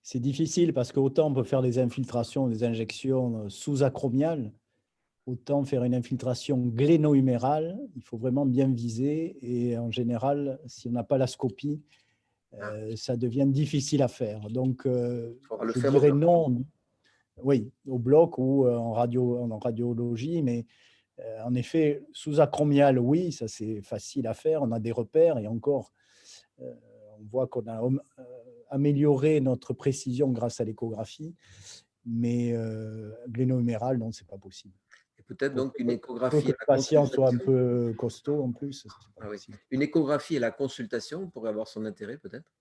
C'est difficile parce qu'autant on peut faire des infiltrations, des injections sous-acromiales, autant faire une infiltration gléno-humérale. Il faut vraiment bien viser et en général, si on n'a pas la scopie, ça devient difficile à faire. Donc, je dirais non, oui, au bloc ou en radiologie, mais en effet, sous-acromial, oui, ça c'est facile à faire, on a des repères et encore, on voit qu'on a amélioré notre précision grâce à l'échographie, mais gléno-huméral, non, c'est pas possible. Et peut-être donc une échographie Faut que le patient soit un peu costaud en plus. Ah oui. Une échographie et la consultation pourrait avoir son intérêt peut-être?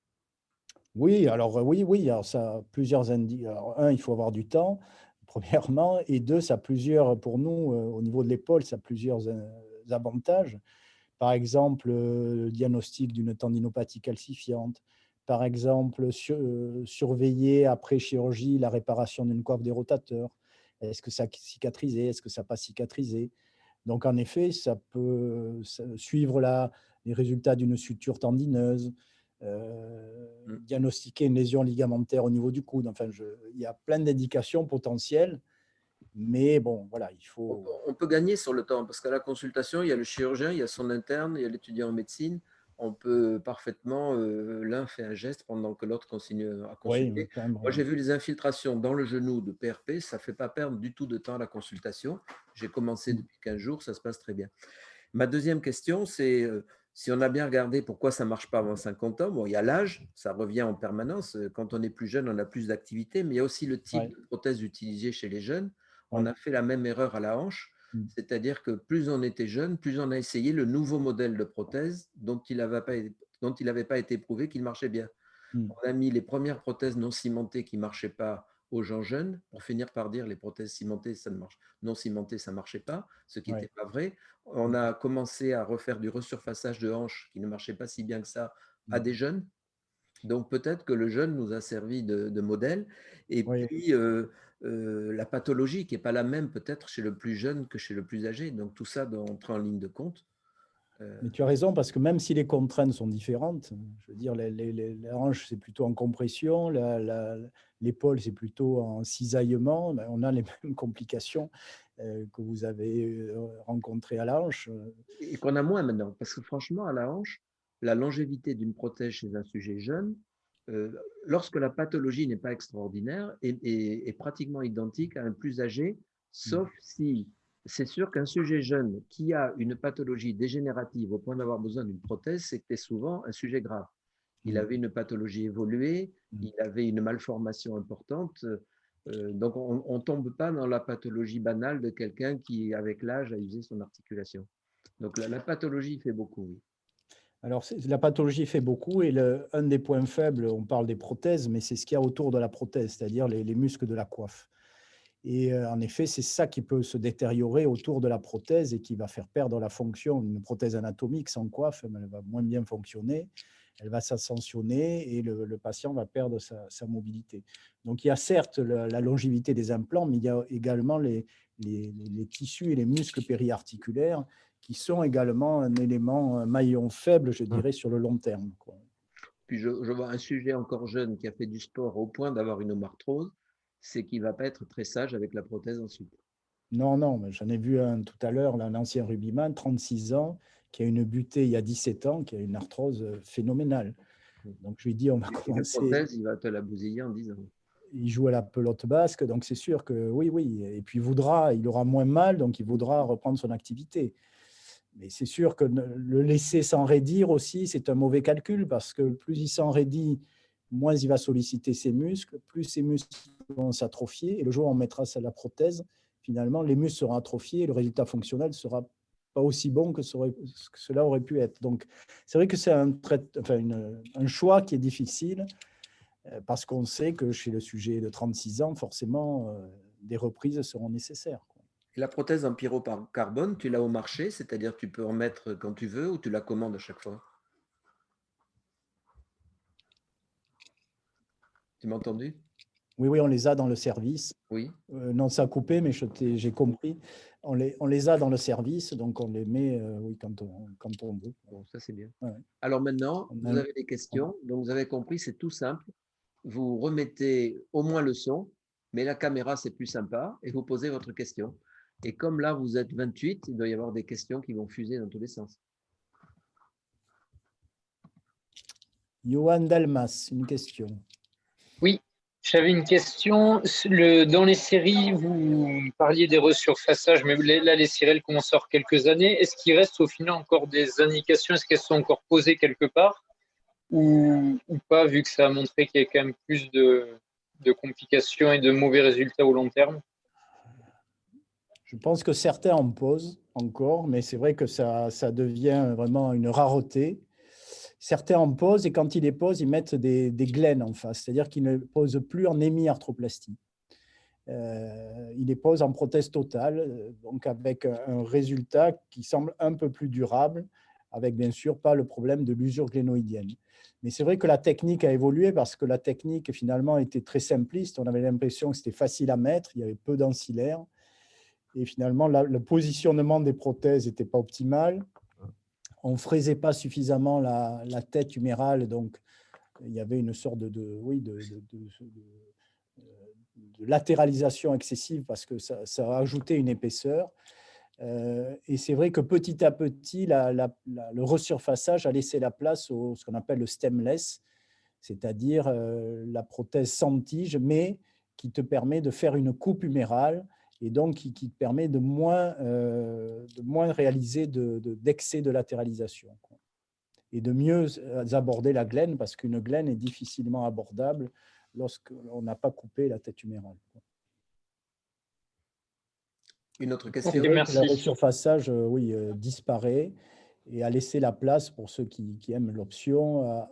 Oui, alors oui, alors ça a plusieurs alors un, il faut avoir du temps, premièrement, et deux, ça a plusieurs pour nous, au niveau de l'épaule, ça a plusieurs, avantages. Par exemple, le diagnostic d'une tendinopathie calcifiante. Par exemple, surveiller après chirurgie la réparation d'une coiffe des rotateurs. Est-ce que ça a cicatrisé? Est-ce que ça n'a pas cicatrisé? Donc en effet, ça peut suivre les résultats d'une suture tendineuse, Mm. diagnostiquer une lésion ligamentaire au niveau du coude. Enfin, il y a plein d'indications potentielles, mais bon, voilà, il faut… On peut gagner sur le temps parce qu'à la consultation, il y a le chirurgien, il y a son interne, il y a l'étudiant en médecine. On peut parfaitement, l'un fait un geste pendant que l'autre continue à Oui, consulter. quand même, Moi, j'ai vu les infiltrations dans le genou de PRP, ça ne fait pas perdre du tout de temps à la consultation. J'ai commencé depuis 15 jours, ça se passe très bien. Ma deuxième question, c'est si on a bien regardé pourquoi ça ne marche pas avant 50 ans. Bon, il y a l'âge, ça revient en permanence. Quand on est plus jeune, on a plus d'activité, mais il y a aussi le type ouais, de prothèse utilisée chez les jeunes. On ouais. a fait la même erreur à la hanche, Mmh. c'est-à-dire que plus on était jeune, plus on a essayé le nouveau modèle de prothèse dont il n'avait pas été prouvé qu'il marchait bien. Mmh. On a mis les premières prothèses non cimentées qui ne marchaient pas aux gens jeunes pour finir par dire les prothèses cimentées, ça ne marche, non cimentées, ça ne marchait pas, ce qui n'était Ouais. pas vrai. On Mmh. a commencé à refaire du resurfaçage de hanches qui ne marchait pas si bien que ça à Mmh. des jeunes. Donc peut-être que le jeune nous a servi de modèle. Et Oui. puis la pathologie qui n'est pas la même peut-être chez le plus jeune que chez le plus âgé. Donc tout ça doit entrer en ligne de compte. Euh, Mais tu as raison, parce que même si les contraintes sont différentes, je veux dire, les hanches, c'est plutôt en compression, l'épaule, c'est plutôt en cisaillement, ben, on a les mêmes complications que vous avez rencontrées à la hanche. et qu'on a moins maintenant. Parce que franchement, à la hanche, la longévité d'une prothèse chez un sujet jeune, euh, lorsque la pathologie n'est pas extraordinaire, est pratiquement identique à un plus âgé, Mm. sauf si c'est sûr qu'un sujet jeune qui a une pathologie dégénérative au point d'avoir besoin d'une prothèse, c'était souvent un sujet grave. Il Mm. avait une pathologie évoluée, Mm. il avait une malformation importante. Donc, on ne tombe pas dans la pathologie banale de quelqu'un qui, avec l'âge, a usé son articulation. Donc la pathologie fait beaucoup, oui. Alors, la pathologie fait beaucoup et un des points faibles, on parle des prothèses, mais c'est ce qu'il y a autour de la prothèse, c'est-à-dire les muscles de la coiffe. Et en effet, c'est ça qui peut se détériorer autour de la prothèse et qui va faire perdre la fonction. Une prothèse anatomique sans coiffe, elle va moins bien fonctionner, elle va s'ascensionner et le patient va perdre sa mobilité. Donc, il y a certes la longévité des implants, mais il y a également les tissus et les muscles périarticulaires qui sont également un élément, un maillon faible, je dirais, sur le long terme, quoi. Puis je vois un sujet encore jeune qui a fait du sport au point d'avoir une omarthrose, c'est qu'il ne va pas être très sage avec la prothèse ensuite. Non, non, mais j'en ai vu un tout à l'heure, là, un ancien rugbyman, 36 ans, qui a une butée il y a 17 ans, qui a une arthrose phénoménale. Donc je lui dis, on va Et la commencer. prothèse, il va te la bousiller en 10 ans. Il joue à la pelote basque, donc c'est sûr que oui, oui. Et puis il aura moins mal, donc il voudra reprendre son activité. Mais c'est sûr que le laisser s'enraidir aussi, c'est un mauvais calcul, parce que plus il s'enraidit, moins il va solliciter ses muscles, plus ses muscles vont s'atrophier. Et le jour où on mettra la prothèse, finalement, les muscles seront atrophiés et le résultat fonctionnel sera pas aussi bon que cela aurait pu être. Donc, c'est vrai que c'est un choix qui est difficile, parce qu'on sait que chez le sujet de 36 ans, forcément, des reprises seront nécessaires, quoi. Et la prothèse en pyrocarbone, tu l'as au marché, c'est-à-dire tu peux en mettre quand tu veux ou tu la commandes à chaque fois. Tu m'as entendu? Oui, oui, on les a dans le service. Oui. Non, ça a coupé, mais j'ai compris. On les a dans le service, donc on les met, oui, quand on veut. Bon, ça c'est bien. Ouais. Alors maintenant, On vous a- avez des questions, donc vous avez compris, c'est tout simple. Vous remettez au moins le son, mais la caméra c'est plus sympa, et vous posez votre question. Et comme là vous êtes 28, il doit y avoir des questions qui vont fuser dans tous les sens. Johan Dalmas, une question. Oui, j'avais une question. Dans les séries, vous parliez des resurfaçages, mais là, les séries, elles commencent à avoir quelques années. Est-ce qu'il reste au final encore des indications? Est-ce qu'elles sont encore posées quelque part ou pas, vu que ça a montré qu'il y a quand même plus de complications et de mauvais résultats au long terme? Je pense que certains en posent encore, mais c'est vrai que ça devient vraiment une rareté. Certains en posent et quand ils les posent, ils mettent des glennes en face, c'est-à-dire qu'ils ne posent plus en hémiarthroplastie. Ils les posent en prothèse totale, donc avec un résultat qui semble un peu plus durable, avec bien sûr pas le problème de l'usure glénoïdienne. Mais c'est vrai que la technique a évolué parce que la technique finalement était très simpliste. On avait l'impression que c'était facile à mettre, il y avait peu d'ancillaires. Et finalement, le positionnement des prothèses n'était pas optimal. On ne fraisait pas suffisamment la tête humérale, donc il y avait une sorte de latéralisation excessive parce que ça a ajouté une épaisseur. Et c'est vrai que petit à petit, le resurfaçage a laissé la place au ce qu'on appelle le stemless, c'est-à-dire la prothèse sans tige, mais qui te permet de faire une coupe humérale et donc qui te permet de moins réaliser d'excès de latéralisation et de mieux aborder la glène parce qu'une glène est difficilement abordable lorsqu'on n'a pas coupé la tête humérale. Une autre C'est question? vrai que merci. le resurfaçage, oui, disparaît et a laissé la place pour ceux qui aiment l'option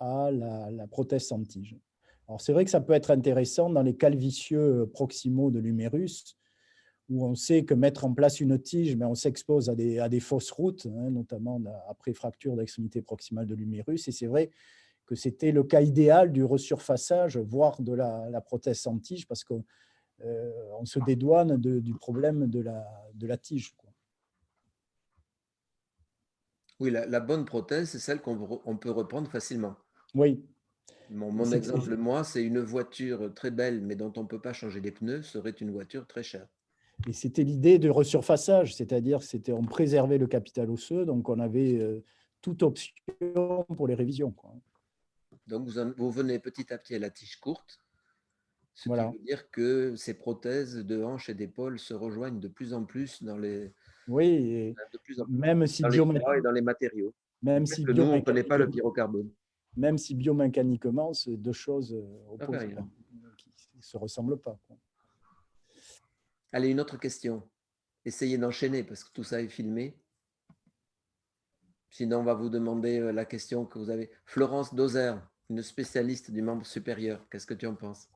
à la prothèse sans tige. Alors, c'est vrai que ça peut être intéressant dans les calvicieux proximaux de l'humérus, où on sait que mettre en place une tige, mais on s'expose à des fausses routes, hein, notamment après fracture d'extrémité proximale de l'humérus. Et c'est vrai que c'était le cas idéal du resurfaçage, voire de la prothèse sans tige, parce qu'on se dédouane du problème de la tige, quoi. Oui, la bonne prothèse, c'est celle qu'on peut reprendre facilement. Oui. Mon exemple, moi, c'est une voiture très belle, mais dont on ne peut pas changer les pneus, serait une voiture très chère. Et c'était l'idée de resurfaçage, c'est-à-dire on préservait le capital osseux, donc on avait toute option pour les révisions, quoi. Donc, vous venez petit à petit à la tige courte, ce qui Voilà. veut dire que ces prothèses de hanche et d'épaule se rejoignent de plus en plus Oui, et même si dans les poids et dans les matériaux. même Parce si que nous, on ne connaît pas le pyrocarbone. biomécaniquement, c'est deux choses Ça fait opposées, rien. qui ne se ressemblent pas, quoi. Allez, une autre question. Essayez d'enchaîner parce que tout ça est filmé. Sinon, on va vous demander la question que vous avez. Florence Dozer, une spécialiste du membre supérieur. Qu'est-ce que tu en penses?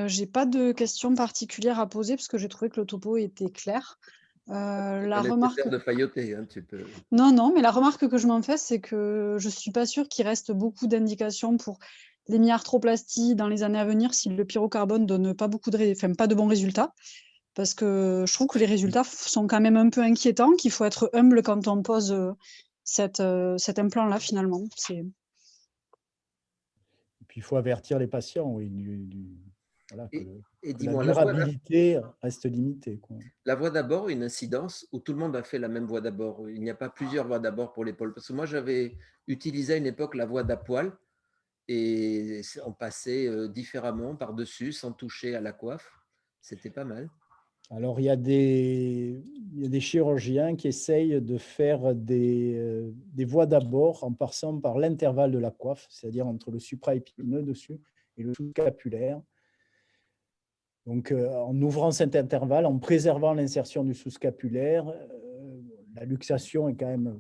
J'ai pas de questions particulières à poser parce que j'ai trouvé que le topo était clair. C'est La pas remarque nécessaire de failloter, hein, tu peux. Non, mais la remarque que je m'en fais, c'est que je suis pas sûre qu'il reste beaucoup d'indications pour l'hémiarthroplastie dans les années à venir si le pyrocarbone donne pas pas de bons résultats. Parce que je trouve que les résultats sont quand même un peu inquiétants, qu'il faut être humble quand on pose, cet implant-là finalement. Et puis, il faut avertir les patients, oui, voilà, Et que la dis-moi, durabilité reste limitée, quoi. la voie d'abord, une incidence où tout le monde a fait la même voie d'abord. Il n'y a pas plusieurs voies d'abord pour l'épaule. Parce que moi, j'avais utilisé à une époque la voie d'à-poil et on passait différemment par-dessus sans toucher à la coiffe. C'était pas mal. Alors, il y a des chirurgiens qui essayent de faire des voies d'abord en passant par l'intervalle de la coiffe, c'est-à-dire entre le supraépineux dessus et le sous-scapulaire. Donc, en ouvrant cet intervalle, en préservant l'insertion du sous-scapulaire, la luxation est quand même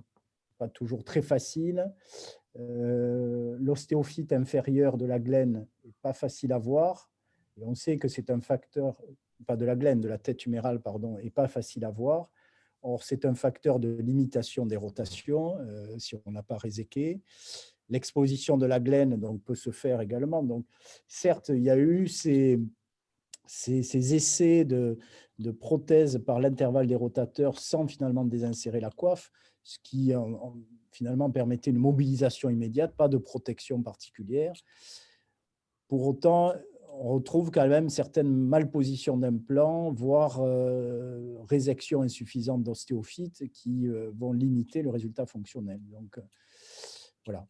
pas toujours très facile. L'ostéophyte inférieur de la glène n'est pas facile à voir. Et on sait que c'est un facteur, pas de la glène, de la tête humérale, pardon, et pas facile à voir. Or, c'est un facteur de limitation des rotations si on n'a pas réséqué. L'exposition de la glène donc, peut se faire également. Donc, certes, il y a eu ces essais de prothèse par l'intervalle des rotateurs sans finalement désinsérer la coiffe, ce qui finalement permettait une mobilisation immédiate, pas de protection particulière. Pour autant, on retrouve quand même certaines malpositions d'implants, voire résection insuffisante d'ostéophytes qui vont limiter le résultat fonctionnel. Donc, voilà.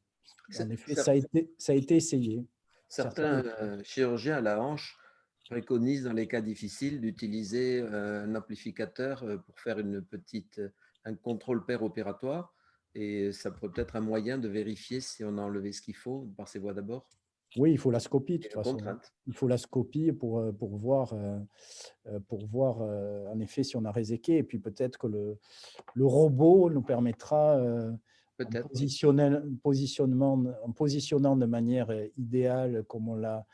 En effet, ça a été essayé. Certains chirurgiens à la hanche préconisent dans les cas difficiles d'utiliser un amplificateur pour faire un contrôle péropératoire. Et ça pourrait peut-être un moyen de vérifier si on a enlevé ce qu'il faut par ces voies d'abord. Oui, il faut la scopie de toute Une façon. contrainte. Il faut la scopie pour voir en effet si on a réséqué. Et puis peut-être que le robot nous permettra Peut-être, oui. En positionnant de manière idéale, comme on l'a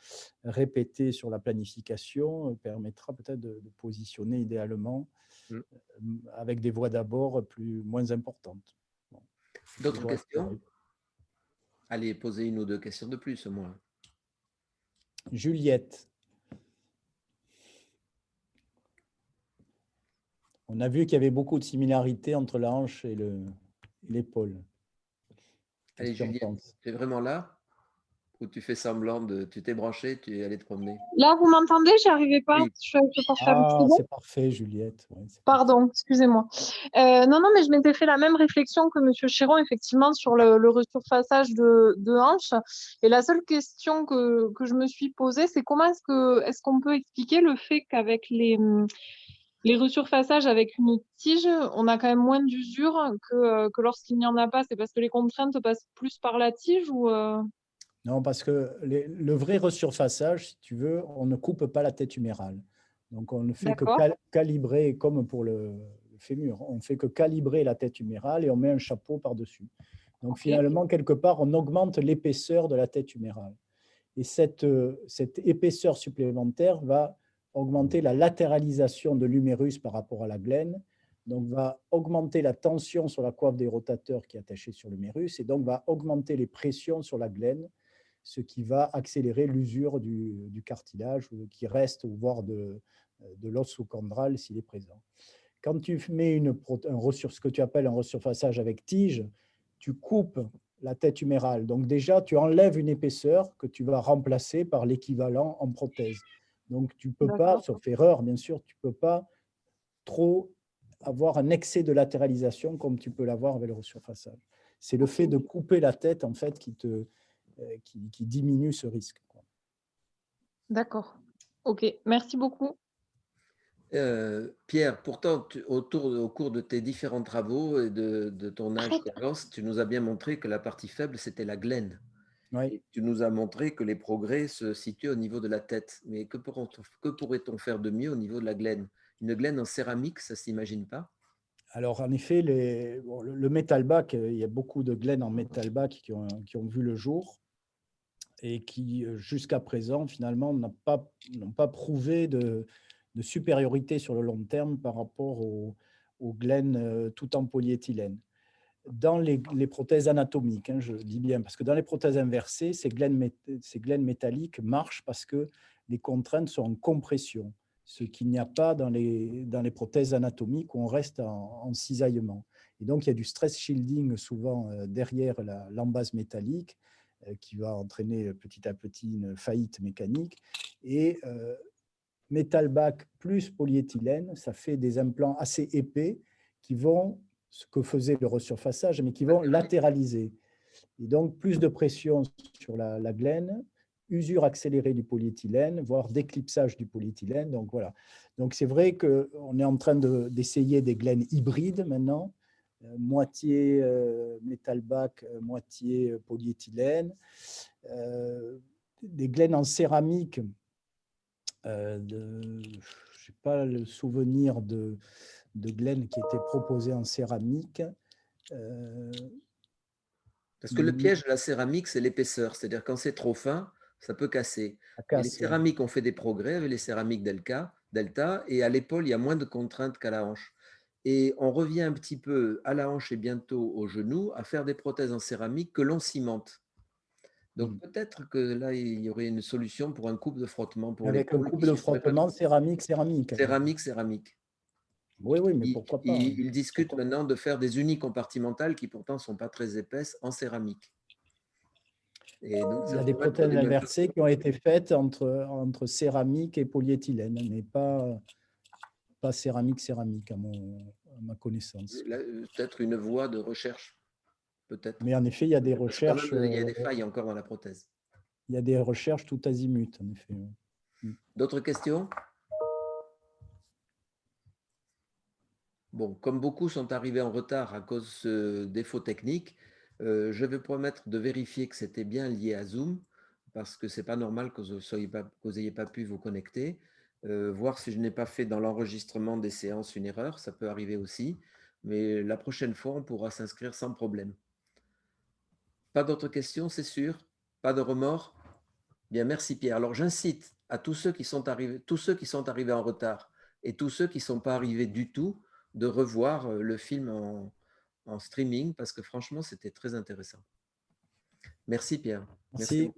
répété sur la planification, permettra peut-être de positionner idéalement Mm. avec des voies d'abord moins importantes. Bon, D'autres questions? Allez, posez une ou deux questions de plus, au moins. Juliette. On a vu qu'il y avait beaucoup de similarités entre la hanche et l'épaule. Qu'est-ce Allez, que tu en Juliette, penses? tu es vraiment là? Ou tu fais semblant de… Tu t'es branché, tu es allé te promener? Là, vous m'entendez? J'y arrivais pas. Oui. Je suis avec le portable. Ah, C'est bon? c'est parfait, Juliette. Ouais, c'est parfait. Pardon, excusez-moi. Non, non, mais je m'étais fait la même réflexion que Monsieur Chéron, effectivement, sur le resurfaçage de hanches. Et la seule question que je me suis posée, c'est comment est-ce qu'on peut expliquer le fait qu'avec les resurfaçages avec une tige, on a quand même moins d'usure que lorsqu'il n'y en a pas. C'est parce que les contraintes passent plus par la tige ou Non, parce que le vrai resurfaçage, si tu veux, on ne coupe pas la tête humérale. Donc, on ne fait que D'accord. calibrer, comme pour le fémur, on ne fait que calibrer la tête humérale et on met un chapeau par-dessus. Donc, Ok. finalement, quelque part, on augmente l'épaisseur de la tête humérale. Et cette épaisseur supplémentaire va augmenter la latéralisation de l'humérus par rapport à la glène, donc va augmenter la tension sur la coiffe des rotateurs qui est attachée sur l'humérus, et donc va augmenter les pressions sur la glène, ce qui va accélérer l'usure du cartilage qui reste, voire de l'os sous-chondral s'il est présent. Quand tu mets ce que tu appelles un resurfaçage avec tige, tu coupes la tête humérale. Donc déjà, tu enlèves une épaisseur que tu vas remplacer par l'équivalent en prothèse. Donc tu ne peux pas, D'accord. sauf erreur bien sûr, tu ne peux pas trop avoir un excès de latéralisation comme tu peux l'avoir avec le resurfaçage. C'est le fait de couper la tête en fait qui diminue ce risque. D'accord. Ok. Merci beaucoup. Pierre, pourtant, au cours de tes différents travaux et de ton expérience, tu nous as bien montré que la partie faible, c'était la glène. Oui. Et tu nous as montré que les progrès se situent au niveau de la tête. Mais que pourrait-on faire de mieux au niveau de la glène? Une glène en céramique, ça ne s'imagine pas? Alors, en effet, le metalback, il y a beaucoup de glènes en metalback qui ont vu le jour et qui, jusqu'à présent, finalement, n'ont pas prouvé de supériorité sur le long terme par rapport aux glènes tout en polyéthylène. Dans les prothèses anatomiques, hein, je dis bien, parce que dans les prothèses inversées, ces glènes métalliques marchent parce que les contraintes sont en compression, ce qu'il n'y a pas dans les prothèses anatomiques où on reste en cisaillement. Et donc, il y a du stress shielding souvent derrière l'embase métallique qui va entraîner petit à petit une faillite mécanique. Et metalback plus polyéthylène, ça fait des implants assez épais qui vont, ce que faisait le resurfaçage, mais qui vont latéraliser. Et donc, plus de pression sur la glène, usure accélérée du polyéthylène, voire déclipsage du polyéthylène. Donc, voilà. Donc, c'est vrai qu'on est en train d'essayer des glènes hybrides maintenant, moitié metalback, moitié polyéthylène. Des glènes en céramique, je n'ai pas le souvenir de glène qui était proposé en céramique. Parce que le piège de la céramique, c'est l'épaisseur. C'est-à-dire quand c'est trop fin, ça peut casser. Mais les céramiques ont fait des progrès avec les céramiques Delta, et à l'épaule, il y a moins de contraintes qu'à la hanche. Et on revient un petit peu à la hanche et bientôt au genou à faire des prothèses en céramique que l'on cimente. Donc peut-être que là, il y aurait une solution pour un couple de frottement pour avec un l'épaule couple qui de ne serait pas frottement céramique. céramique. Oui, oui, mais pourquoi pas. Ils discutent maintenant de faire des unicompartimentales qui pourtant ne sont pas très épaisses en céramique. Et donc, Il y ça a des pourrait être prothèses des mêmes inversées qui ont été faites entre céramique et polyéthylène, mais pas céramique, à ma connaissance. peut-être une voie de recherche, peut-être. Mais en effet, il y a des Parce que quand recherches, même, il y a des failles encore dans la prothèse. il y a des recherches tout azimut, en effet. D'autres questions? Bon, comme beaucoup sont arrivés en retard à cause de ce défaut technique, je vais promettre de vérifier que c'était bien lié à Zoom, parce que ce n'est pas normal que vous n'ayez pas pu vous connecter. Voir si je n'ai pas fait dans l'enregistrement des séances une erreur, ça peut arriver aussi. Mais la prochaine fois, on pourra s'inscrire sans problème. Pas d'autres questions, c'est sûr? Pas de remords? Bien, merci Pierre. Alors j'incite à tous ceux qui sont arrivés en retard et tous ceux qui ne sont pas arrivés du tout de revoir le film en streaming parce que franchement, c'était très intéressant. Merci Pierre. Merci.